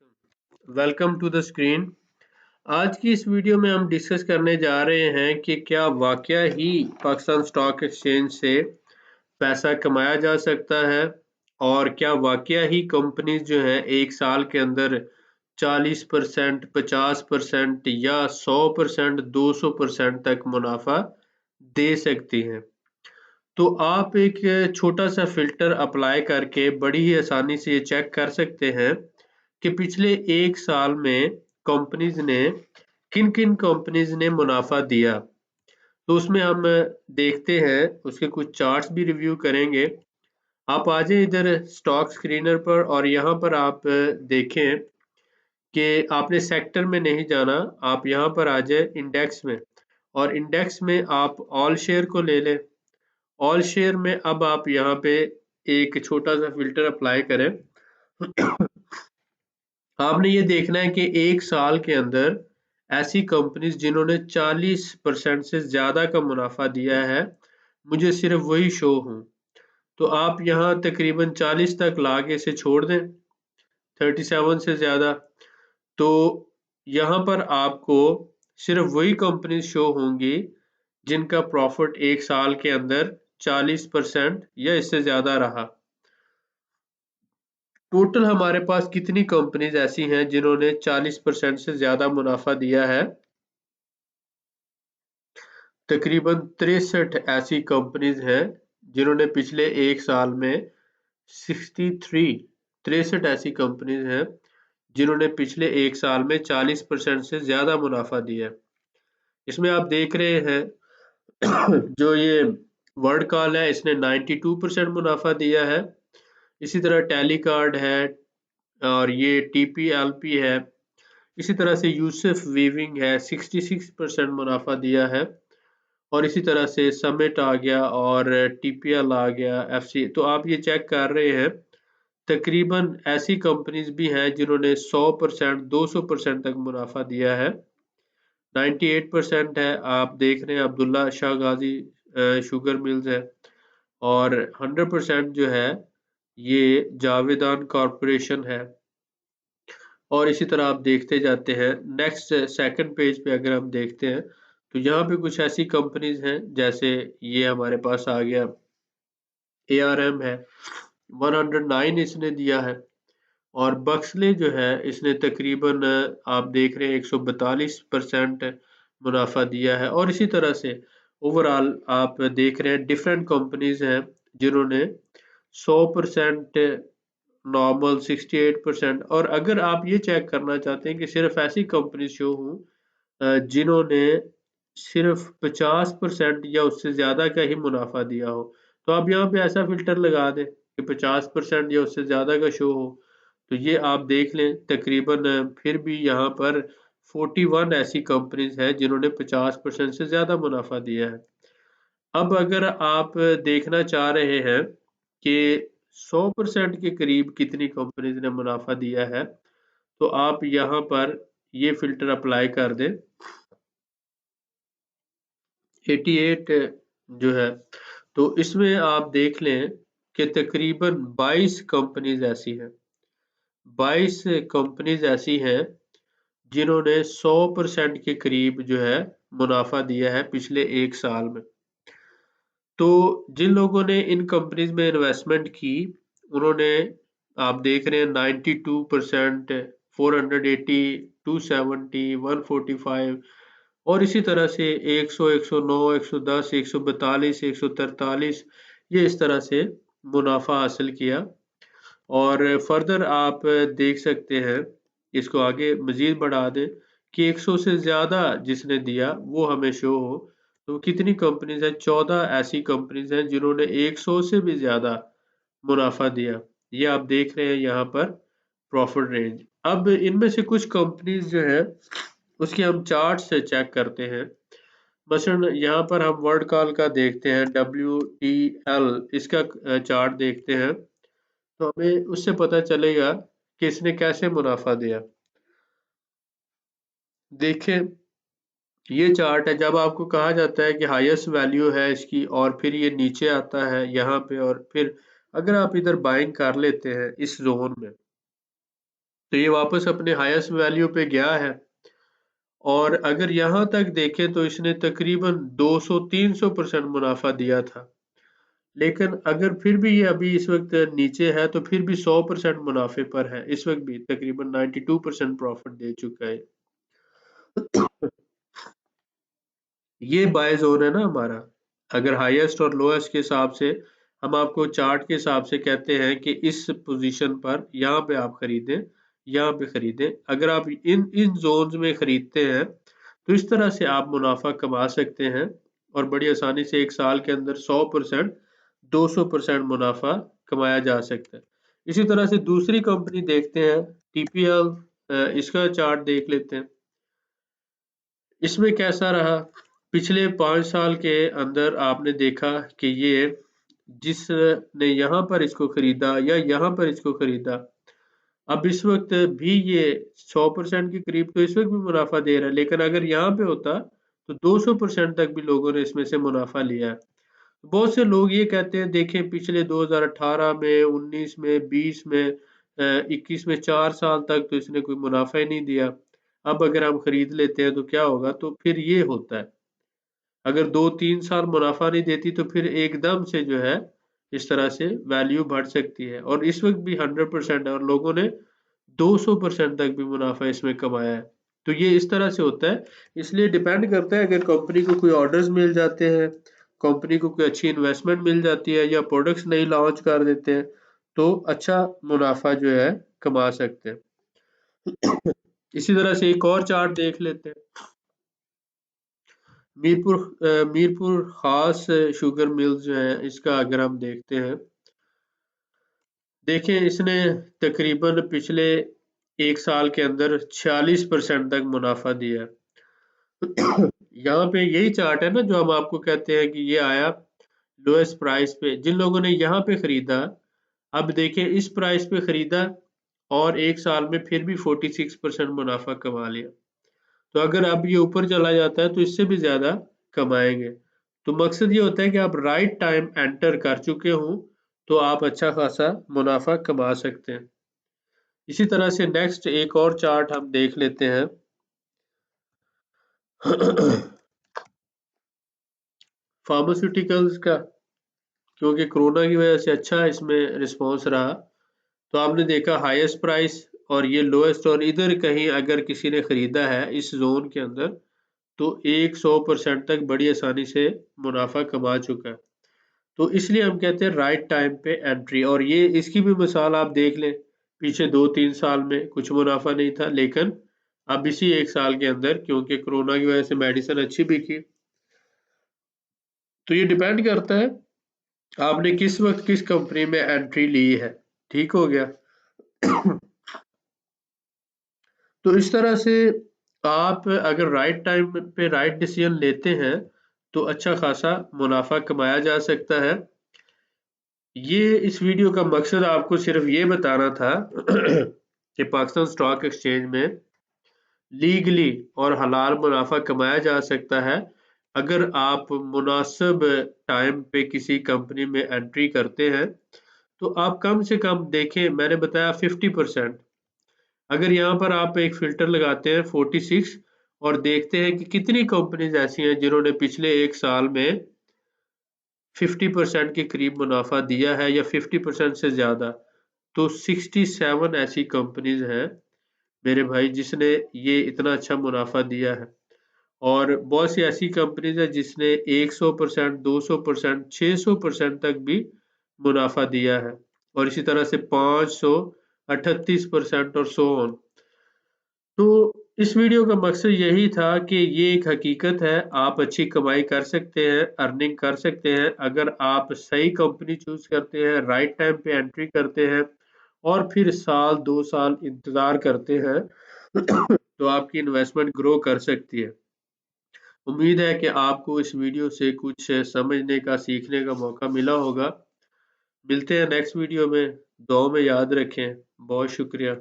Welcome to the screen. आज की इस वीडियो में हम डिस्कस करने जा रहे हैं कि क्या वाकया ही पाकिस्तान स्टॉक एक्सचेंज से पैसा कमाया जा सकता है और क्या वाकया ही कंपनीज जो हैं एक साल के अंदर 40%, 50% या 100%, 200% तक मुनाफा दे सकती हैं। तो आप एक छोटा सा फिल्टर अप्लाई करके बड़ी ही आसानी से ये चेक कर सकते हैं कि पिछले एक साल में कंपनीज ने किन किन कंपनीज ने मुनाफा दिया। तो उसमें हम देखते हैं, उसके कुछ चार्ट्स भी रिव्यू करेंगे। आप आ जाए इधर स्टॉक स्क्रीनर पर और यहाँ पर आप देखें कि आपने सेक्टर में नहीं जाना, आप यहाँ पर आ जाए इंडेक्स में और इंडेक्स में आप ऑल शेयर को ले लें। ऑल शेयर में अब आप यहाँ पे एक छोटा सा फिल्टर अप्लाई करें। आपने ये देखना है कि एक साल के अंदर ऐसी कंपनीज जिन्होंने 40% से ज्यादा का मुनाफा दिया है, मुझे सिर्फ वही शो हूं। तो आप यहाँ तकरीबन 40 तक ला के इसे छोड़ दें, 37 से ज्यादा। तो यहाँ पर आपको सिर्फ वही कंपनी शो होंगी जिनका प्रॉफिट एक साल के अंदर 40% या इससे ज्यादा रहा। टोटल हमारे पास कितनी कंपनीज ऐसी हैं जिन्होंने 40% से ज्यादा मुनाफा दिया है? तकरीबन 63 ऐसी कंपनीज हैं जिन्होंने पिछले एक साल में 63 ऐसी कंपनीज हैं जिन्होंने पिछले एक साल में 40% से ज्यादा मुनाफा दिया है। इसमें आप देख रहे हैं जो ये वर्ल्ड कॉल है, इसने 92% मुनाफा दिया है। इसी तरह टेलीकार्ड है और ये टीपीएलपी है। इसी तरह से यूसुफ वीविंग है, 66% मुनाफा दिया है। और इसी तरह से समिट आ गया और टीपीएल आ गया, एफसी। तो आप ये चेक कर रहे हैं, तकरीबन ऐसी कंपनीज भी हैं जिन्होंने 100%, 200% तक मुनाफा दिया है। 98% है, आप देख रहे हैं अब्दुल्ला शाह गाजी शुगर मिल्स है। और 100% जो है ये जावेदान कॉरपोरेशन है। और इसी तरह आप देखते जाते हैं। नेक्स्ट सेकंड पेज पे अगर हम देखते हैं तो यहाँ पे कुछ ऐसी कंपनीज हैं, जैसे ये हमारे पास आ गया एआरएम है, 109 इसने दिया है। और बक्सले जो है इसने तकरीबन आप देख रहे हैं 142% मुनाफा दिया है। और इसी तरह से ओवरऑल आप देख रहे हैं डिफरेंट कंपनीज हैं जिन्होंने 100%, नॉर्मल 68%। और अगर आप ये चेक करना चाहते हैं कि सिर्फ ऐसी कंपनी शो हूँ जिन्होंने सिर्फ 50% या उससे ज्यादा का ही मुनाफा दिया हो, तो आप यहाँ पे ऐसा फिल्टर लगा दें कि 50% या उससे ज्यादा का शो हो। तो ये आप देख लें, तकरीबन फिर भी यहाँ पर 41 ऐसी कंपनीज हैं जिन्होंने 50% से ज्यादा मुनाफा दिया है। अब अगर आप देखना चाह रहे हैं कि 100% के करीब कितनी कंपनीज ने मुनाफा दिया है, तो आप यहाँ पर ये फिल्टर अप्लाई कर दें, 88 जो है। तो इसमें आप देख लें कि तकरीबन 22 कंपनीज ऐसी हैं, 22 कंपनीज ऐसी हैं जिन्होंने 100% के करीब जो है मुनाफा दिया है पिछले एक साल में। तो जिन लोगों ने इन कंपनीज में इन्वेस्टमेंट की, उन्होंने आप देख रहे हैं 92%, 480, 270, 145 और इसी तरह से 100, 109, 110, 142, 143, ये इस तरह से मुनाफा हासिल किया। और फर्दर आप देख सकते हैं, इसको आगे मजीद बढ़ा दें कि 100 से ज़्यादा जिसने दिया वो हमें शो हो। तो कितनी कंपनीज हैं? 14 ऐसी कंपनीज हैं जिन्होंने 100 से भी ज़्यादा मुनाफा दिया। ये आप देख रहे हैं यहाँ पर प्रॉफिट रेंज। अब इनमें से कुछ कंपनीज जो है उसकी हम चार्ट से चेक करते हैं। मसलन यहाँ पर हम वर्ल्ड कॉल का देखते हैं, WTL, इसका चार्ट देखते हैं तो हमें उससे पता चलेगा कि इसने कैसे मुनाफा दिया। देखें, ये चार्ट है, जब आपको कहा जाता है कि हाईएस्ट वैल्यू है इसकी और फिर ये नीचे आता है यहाँ पे, और फिर अगर आप इधर बाइंग कर लेते हैं इस जोन में, तो ये वापस अपने हाईएस्ट वैल्यू पे गया है और अगर यहाँ तक देखें तो इसने तकरीबन 200-300% मुनाफा दिया था, लेकिन अगर फिर भी ये अभी इस वक्त नीचे है तो फिर भी 100% मुनाफे पर है, इस वक्त भी तकरीबन 92% प्रॉफिट दे चुका है। ये बाय जोन है ना हमारा। अगर हाईएस्ट और लोएस्ट के हिसाब से हम आपको चार्ट के हिसाब से कहते हैं कि इस पोजीशन पर यहाँ पे आप खरीदें, यहाँ पे खरीदें। अगर आप इन जोन्स में खरीदते हैं तो इस तरह से आप मुनाफा कमा सकते हैं और बड़ी आसानी से एक साल के अंदर 100%, 200% मुनाफा कमाया जा सकता है। इसी तरह से दूसरी कंपनी देखते हैं, टीपीएल, इसका चार्ट देख लेते हैं। इसमें कैसा रहा? पिछले 5 साल के अंदर आपने देखा कि ये जिसने यहाँ पर इसको खरीदा या यहाँ पर इसको खरीदा, अब इस वक्त भी ये 100% के करीब तो इस वक्त भी मुनाफा दे रहा है, लेकिन अगर यहाँ पे होता तो 200% तक भी लोगों ने इसमें से मुनाफा लिया है। बहुत से लोग ये कहते हैं, देखें पिछले 2018 में, 19 में, 20 में, 21 में 4 साल तक तो इसने कोई मुनाफा ही नहीं दिया। अब अगर हम खरीद लेते हैं तो क्या होगा? तो फिर ये होता है, अगर 2-3 साल मुनाफा नहीं देती तो फिर एकदम से जो है इस तरह से वैल्यू बढ़ सकती है और इस वक्त भी 100% है और लोगों ने 200% तक भी मुनाफा इसमें कमाया है। तो ये इस तरह से होता है, इसलिए डिपेंड करता है, अगर कंपनी को कोई ऑर्डर्स मिल जाते हैं, कंपनी को कोई अच्छी इन्वेस्टमेंट मिल जाती है या प्रोडक्ट्स नई लॉन्च कर देते हैं तो अच्छा मुनाफा जो है कमा सकते हैं। इसी तरह से एक और चार्ट देख लेते हैं। मीरपुर खास शुगर मिल्स जो है, इसका अगर हम देखते हैं, देखें इसने तकरीबन पिछले एक साल के अंदर 46% तक मुनाफा दिया है। यहाँ पे यही चार्ट है ना जो हम आपको कहते हैं कि ये आया लोएस्ट प्राइस पे, जिन लोगों ने यहाँ पे खरीदा, अब देखें इस प्राइस पे खरीदा और एक साल में फिर भी 46% मुनाफा कमा लिया। तो अगर अब ये ऊपर चला जाता है तो इससे भी ज्यादा कमाएंगे। तो मकसद ये होता है कि आप राइट टाइम एंटर कर चुके हों तो आप अच्छा खासा मुनाफा कमा सकते हैं। इसी तरह से नेक्स्ट एक और चार्ट हम देख लेते हैं। फार्मास्यूटिकल्स का, क्योंकि कोरोना की वजह से अच्छा इसमें रिस्पॉन्स रहा, तो आपने देखा हाईएस्ट प्राइस और ये लोएस्ट, और इधर कहीं अगर किसी ने खरीदा है इस जोन के अंदर तो 100% तक बड़ी आसानी से मुनाफा कमा चुका है। तो इसलिए हम कहते हैं राइट टाइम पे एंट्री। और ये इसकी भी मिसाल आप देख लें, पीछे 2-3 साल में कुछ मुनाफा नहीं था, लेकिन अब इसी एक साल के अंदर क्योंकि कोरोना की वजह से मेडिसिन अच्छी बिकी। तो ये डिपेंड करता है आपने किस वक्त किस कंपनी में एंट्री ली है। ठीक हो गया। तो इस तरह से आप अगर राइट टाइम पे राइट डिसीजन लेते हैं तो अच्छा खासा मुनाफा कमाया जा सकता है। ये इस वीडियो का मकसद आपको सिर्फ ये बताना था कि पाकिस्तान स्टॉक एक्सचेंज में लीगली और हलाल मुनाफा कमाया जा सकता है अगर आप मुनासिब टाइम पे किसी कंपनी में एंट्री करते हैं। तो आप कम से कम देखें, मैंने बताया 50%, अगर यहाँ पर आप एक फिल्टर लगाते हैं 46 और देखते हैं कि कितनी कंपनीज ऐसी हैं जिन्होंने पिछले एक साल में 50% के करीब मुनाफा दिया है या 50% से ज्यादा, तो 67 ऐसी कंपनीज हैं मेरे भाई जिसने ये इतना अच्छा मुनाफा दिया है। और बहुत सी ऐसी कंपनीज है जिसने 100%, 200%, 600% तक भी मुनाफा दिया है, और इसी तरह से 500, 38% और सो ऑन। तो इस वीडियो का मकसद यही था कि ये एक हकीकत है, आप अच्छी कमाई कर सकते हैं, अर्निंग कर सकते हैं अगर आप सही कंपनी चूज करते हैं, राइट टाइम पे एंट्री करते हैं और फिर साल 2 साल इंतजार करते हैं तो आपकी इन्वेस्टमेंट ग्रो कर सकती है। उम्मीद है कि आपको इस वीडियो से कुछ समझने का, सीखने का मौका मिला होगा। मिलते हैं नेक्स्ट वीडियो में, दुआ में याद रखें। बहुत शुक्रिया।